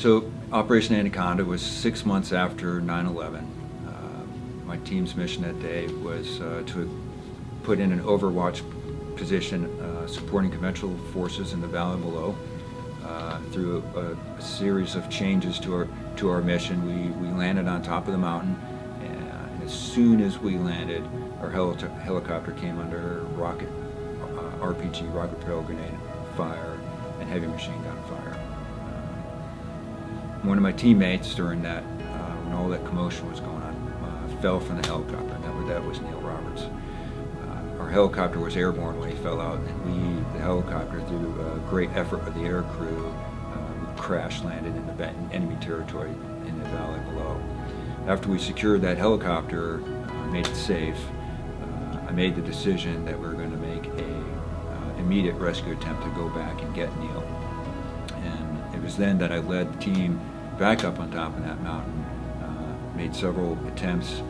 So Operation Anaconda was 6 months after 9/11. My team's mission that day was to put in an overwatch position supporting conventional forces in the valley below. Through a series of changes to our mission, we landed on top of the mountain, and as soon as we landed, our helicopter came under RPG, rocket propelled grenade fire, and heavy machine gun fire. One of my teammates during that, when all that commotion was going on, fell from the helicopter, and that was Neil Roberts. Our helicopter was airborne when he fell out, and the helicopter, through a great effort of the air crew, crash landed in the enemy territory in the valley below. After we secured that helicopter, made it safe, I made the decision that we were going to make a immediate rescue attempt to go back and get Neil. And it was then that I led the team back up on top of that mountain, made several attempts,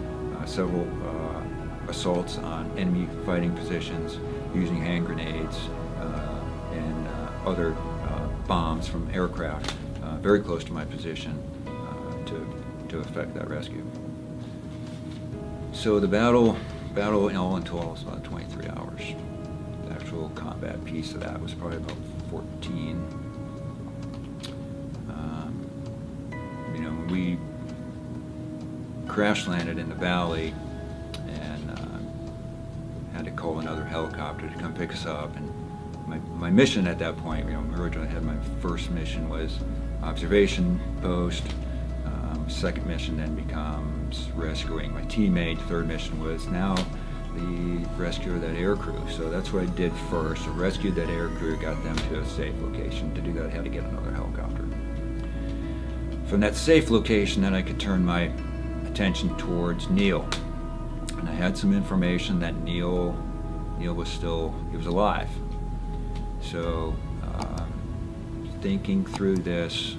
several assaults on enemy fighting positions using hand grenades and other bombs from aircraft very close to my position to effect that rescue. So the battle in all in total was about 23 hours. The actual combat piece of that was probably about 14. When we crash landed in the valley and had to call another helicopter to come pick us up, and my mission at that point, originally I had my first mission was observation post. Second mission then becomes rescuing my teammate. Third mission was now the rescue of that air crew. So that's what I did first. I rescued that air crew, got them to a safe location. To do that, I had to get another helicopter. From that safe location, then I could turn my attention towards Neil. And I had some information that Neil was alive. So thinking through this,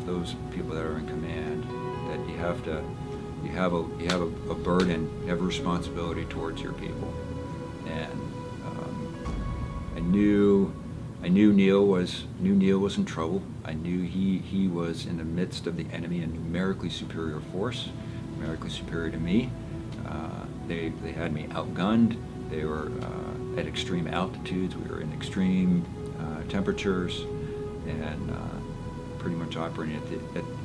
those people that are in command, that you have a burden, you have a responsibility towards your people. And I knew Neil was in trouble. I knew he was in the midst of the enemy, a numerically superior force, numerically superior to me. They had me outgunned. They were at extreme altitudes. We were in extreme temperatures, and pretty much operating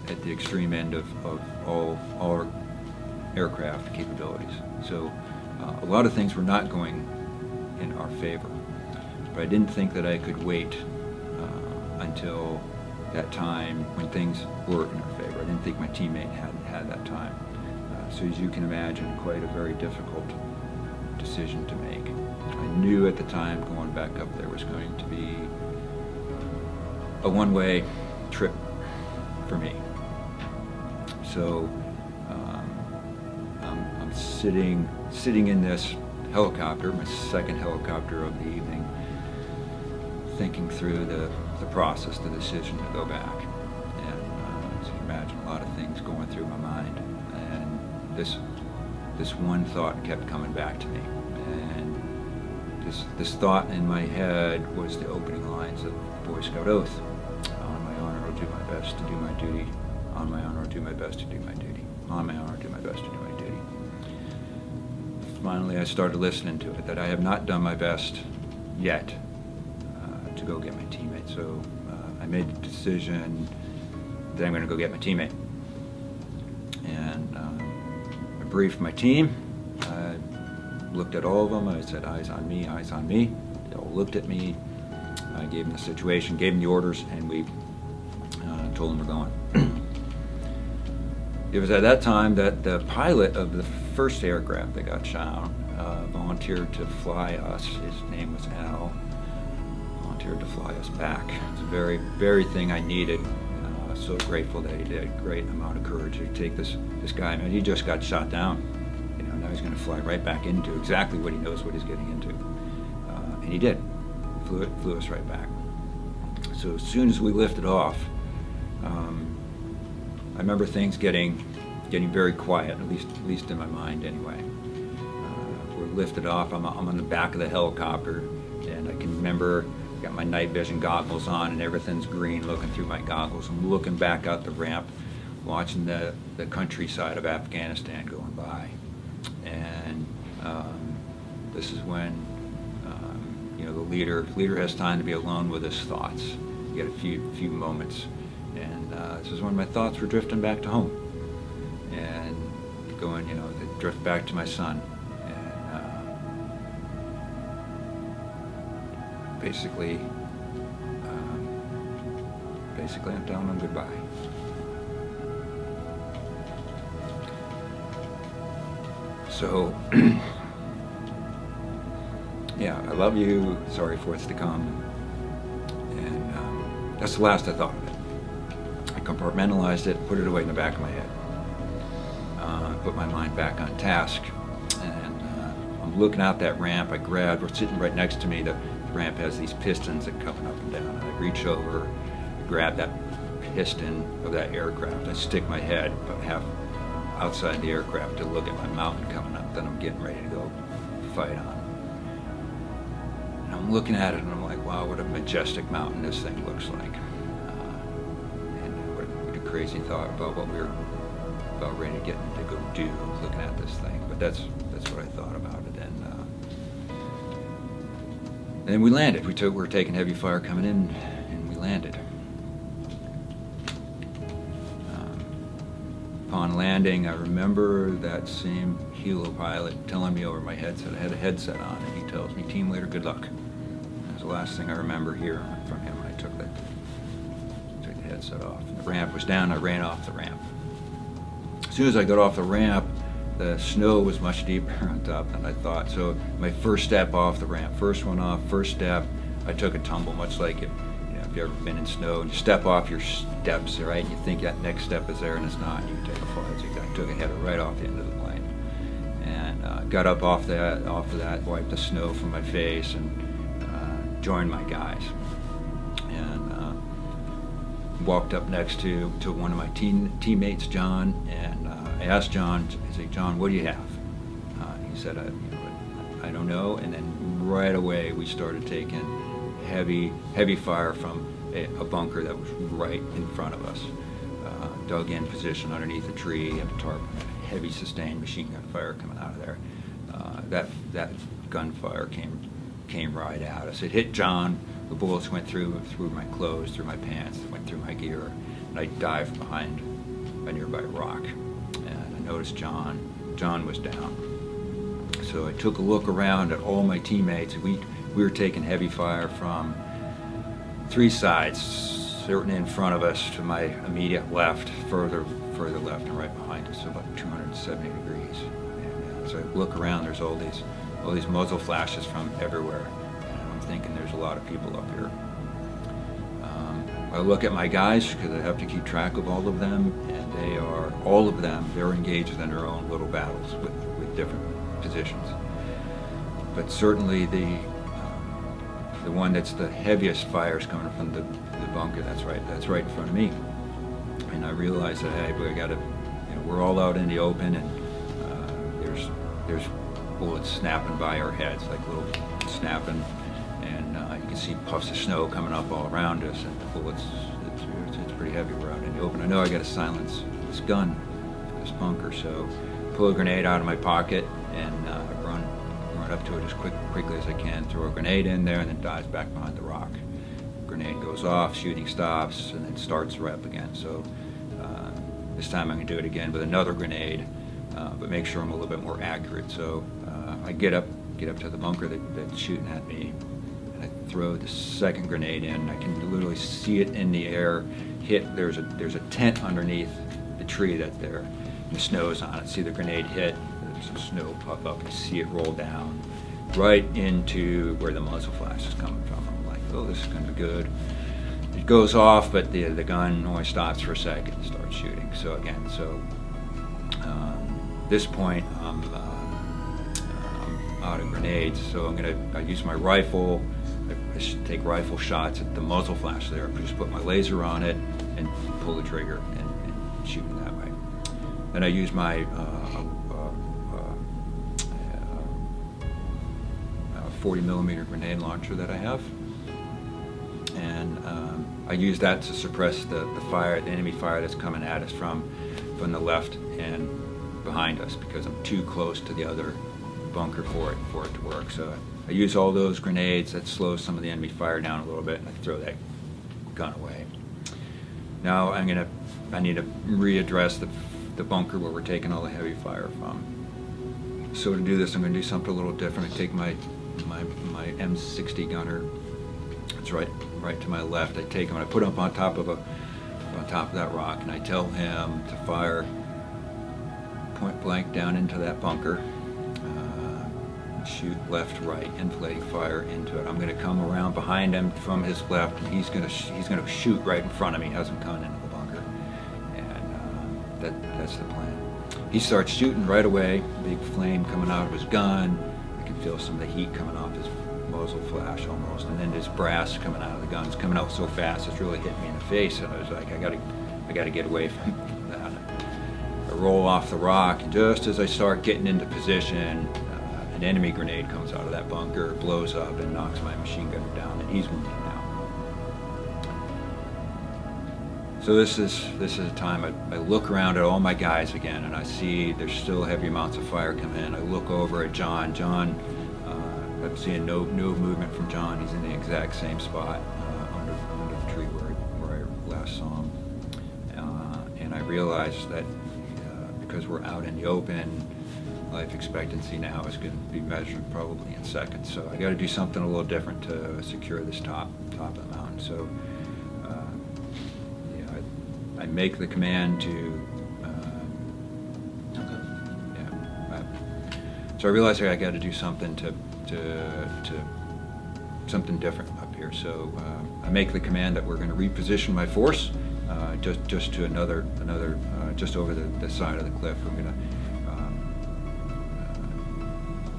at the extreme end of all our aircraft capabilities. So a lot of things were not going in our favor. But I didn't think that I could wait until that time when things were in our favor. I didn't think my teammate had that time. So as you can imagine, quite a very difficult decision to make. I knew at the time going back up there was going to be a one-way trip for me. So I'm sitting in this helicopter, my second helicopter of the evening, thinking through the process, the decision to go back. And as you can imagine, a lot of things going through my mind. And this one thought kept coming back to me. And this thought in my head was the opening lines of Boy Scout Oath. On my honor, I'll do my best to do my duty. On my honor, I'll do my best to do my duty. On my honor, I'll do my best to do my duty. Finally, I started listening to it, that I have not done my best yet to go get my teammate. So I made the decision that I'm going to go get my teammate. And I briefed my team. I looked at all of them. I said, eyes on me, eyes on me. They all looked at me. I gave them the situation, gave them the orders, and we told them we're going. It was at that time that the pilot of the first aircraft that got shot volunteered to fly us. His name was Al. Volunteered to fly us back. It's the very, very thing I needed. So grateful that he did. Great amount of courage to take this guy. I mean, he just got shot down. Now he's going to fly right back into exactly what he knows what he's getting into. And he did. Flew us right back. So as soon as we lifted off, I remember things getting very quiet, at least in my mind anyway. We're lifted off. I'm on the back of the helicopter, and I can remember got my night vision goggles on, and everything's green looking through my goggles. I'm looking back out the ramp, watching the countryside of Afghanistan going by. And this is when you know, the leader has time to be alone with his thoughts. You get a few moments, and this is when my thoughts were drifting back to home, and going, you know, they drift back to my son, and basically I'm telling him goodbye. So, yeah, I love you, sorry for what's to come. And that's the last I thought of it. I compartmentalized it, put it away in the back of my head. Put my mind back on task. And I'm looking out that ramp. We're sitting right next to me. The ramp has these pistons that come up and down. And I reach over, grab that piston of that aircraft. I stick my head about half outside the aircraft to look at my mountain coming up that I'm getting ready to go fight on. And I'm looking at it and I'm like, wow, what a majestic mountain this thing looks like. And what a crazy thought about what we were about ready to get to go do, looking at this thing. But that's what I thought about it. And then we landed. We were taking heavy fire coming in, and we landed. Upon landing, I remember that same helo pilot telling me over my headset. I had a headset on, and he tells me, "Team leader, good luck." That's the last thing I remember hearing from him when I took the headset off. And the ramp was down. I ran off the ramp. As soon as I got off the ramp, the snow was much deeper on top than I thought. So my first step off the ramp, first one off, first step, I took a tumble, much like if you've ever been in snow and you step off your steps, right? And you think that next step is there and it's not, and you take a fall. So I took a header right off the end of the plane. And got up off of that, wiped the snow from my face, and joined my guys. And walked up next to one of my teammates, John, and I asked John, I said, "John, what do you have?" He said, I don't know. And then right away we started taking heavy fire from a bunker that was right in front of us. Dug in position underneath a tree at a tarp, heavy sustained machine gun fire coming out of there. That gunfire came right at us. It hit John. The bullets went through my clothes, through my pants, went through my gear, and I dived behind a nearby rock. And I noticed John was down. So I took a look around at all my teammates. We were taking heavy fire from three sides, certainly in front of us, to my immediate left, further left, and right behind us, so about 270 degrees. And as I look around, there's all these muzzle flashes from everywhere. I'm thinking there's a lot of people up here. I look at my guys because I have to keep track of all of them, and they're engaged in their own little battles with different positions. But certainly the one that's the heaviest fire is coming from the bunker. That's right in front of me. And I realized that, hey, we're all out in the open, and there's bullets snapping by our heads, like little snapping. And you can see puffs of snow coming up all around us, and the bullets, it's pretty heavy. We're out in the open. I know I got to silence this gun, this bunker, so pull a grenade out of my pocket and run up to it as quickly as I can, throw a grenade in there, and then dives back behind the rock. Grenade goes off, shooting stops, and then starts right up again. So this time I'm going to do it again with another grenade, but make sure I'm a little bit more accurate. So I get up to the bunker that's shooting at me, and I throw the second grenade in. I can literally see it in the air hit. There's a tent underneath the tree that's there, and the snow's on it. See the grenade hit, there's some snow pop up, and see it roll down right into where the muzzle flash is coming from. I'm like, oh, this is going to be good. It goes off, but the gun only stops for a second and starts shooting. So again, this point I'm out of grenades, so I use my rifle. I should take rifle shots at the muzzle flash there. I just put my laser on it and pull the trigger and shoot it that way. Then I use my 40 millimeter grenade launcher that I have, I use that to suppress the fire, the enemy fire that's coming at us from the left and behind us, because I'm too close to the other bunker for it to work. So I use all those grenades. That slows some of the enemy fire down a little bit, and I throw that gun away. Now I need to readdress the bunker where we're taking all the heavy fire from. So to do this, I'm going to do something a little different. I take my M60 gunner. It's right to my left. I take him and I put him on top of that rock, and I tell him to fire point blank down into that bunker. Shoot left, right, inflating fire into it. I'm going to come around behind him from his left, and he's going to shoot right in front of me. He hasn't come into the bunker, and that's the plan. He starts shooting right away. Big flame coming out of his gun. I can feel some of the heat coming off his muzzle flash almost, and then this brass coming out of the gun. It's coming out so fast, it's really hitting me in the face, and I was like, I got to get away from that. I roll off the rock, and just as I start getting into position, an enemy grenade comes out of that bunker, blows up, and knocks my machine gunner down, and he's wounded now. So this is a time I look around at all my guys again, and I see there's still heavy amounts of fire coming in. I look over at John. I'm seeing no movement from John. He's in the exact same spot under the tree where I last saw him. And I realized that because we're out in the open, life expectancy now is going to be measured probably in seconds. So I got to do something a little different to secure this top of the mountain. So I make the command to. So I realized I got to do something to something different up here. So I make the command that we're going to reposition my force just to another just over the side of the cliff. We're going to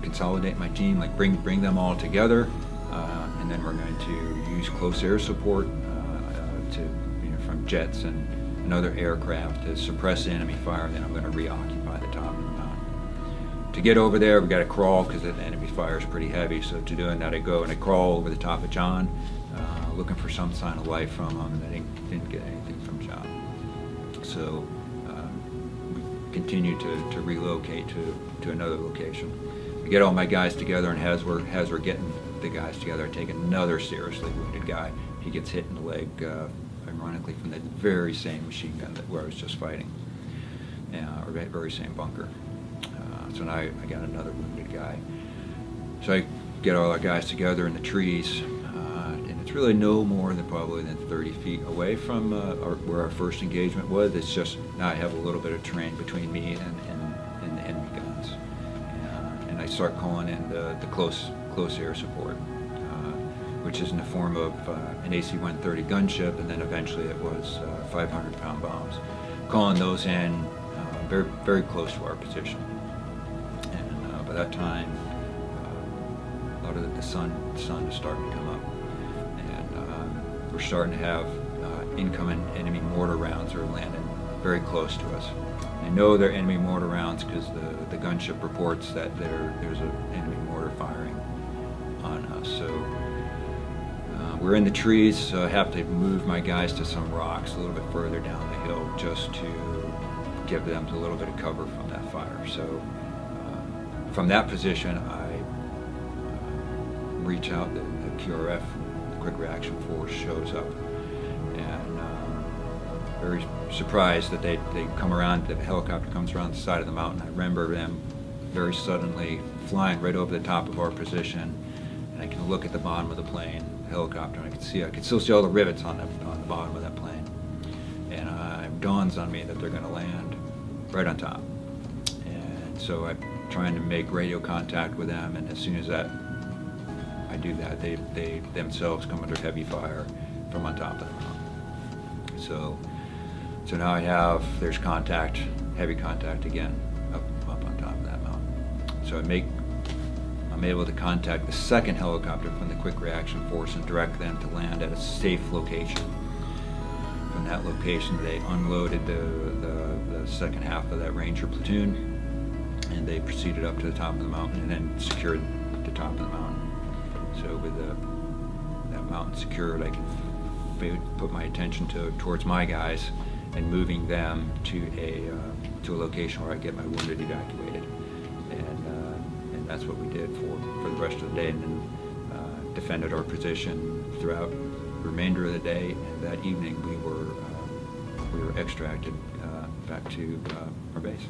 consolidate my team, like bring them all together, and then we're going to use close air support from jets and other aircraft to suppress the enemy fire. Then I'm going to reoccupy the top of the mountain. To get over there, we got to crawl because the enemy fire is pretty heavy. So to doing that, I go and I crawl over the top of John, looking for some sign of life from him, and I didn't get anything from John. So we continue to relocate to another location. I get all my guys together, and as we're getting the guys together, I take another seriously wounded guy. He gets hit in the leg, ironically, from the very same machine gun where I was just fighting, or that very same bunker. So now I got another wounded guy. So I get all our guys together in the trees, and it's really no more than probably 30 feet away from where our first engagement was. It's just now I have a little bit of terrain between me and the enemy guns, and I start calling in the close air support, which is in the form of an AC-130 gunship, and then eventually it was 500-pound bombs. Calling those in very, very close to our position. And by that time, a lot of the sun is starting to come up, and we're starting to have incoming enemy mortar rounds are landing very close to us. I know they're enemy mortar rounds because the gunship reports that there's an enemy mortar firing on us. So we're in the trees, so I have to move my guys to some rocks a little bit further down the hill just to give them a little bit of cover from that fire. So from that position, I reach out. The QRF, the Quick Reaction Force, shows up, and very surprised that they come around. The helicopter comes around the side of the mountain. I remember them very suddenly flying right over the top of our position, and I can look at the bottom of the plane, the helicopter, and I can still see all the rivets on the bottom of that plane. And it dawns on me that they're going to land right on top. And so I'm trying to make radio contact with them, and as soon as I do that, they themselves come under heavy fire from on top of the mountain. So now there's contact, heavy contact again, up on top of that mountain. So I'm able to contact the second helicopter from the Quick Reaction Force and direct them to land at a safe location. From that location, they unloaded the second half of that Ranger platoon, and they proceeded up to the top of the mountain and then secured the top of the mountain. So with that mountain secured, I can put my attention towards my guys and moving them to a location where I get my wounded evacuated, and that's what we did for the rest of the day, and then defended our position throughout the remainder of the day. And that evening we were extracted back to our base.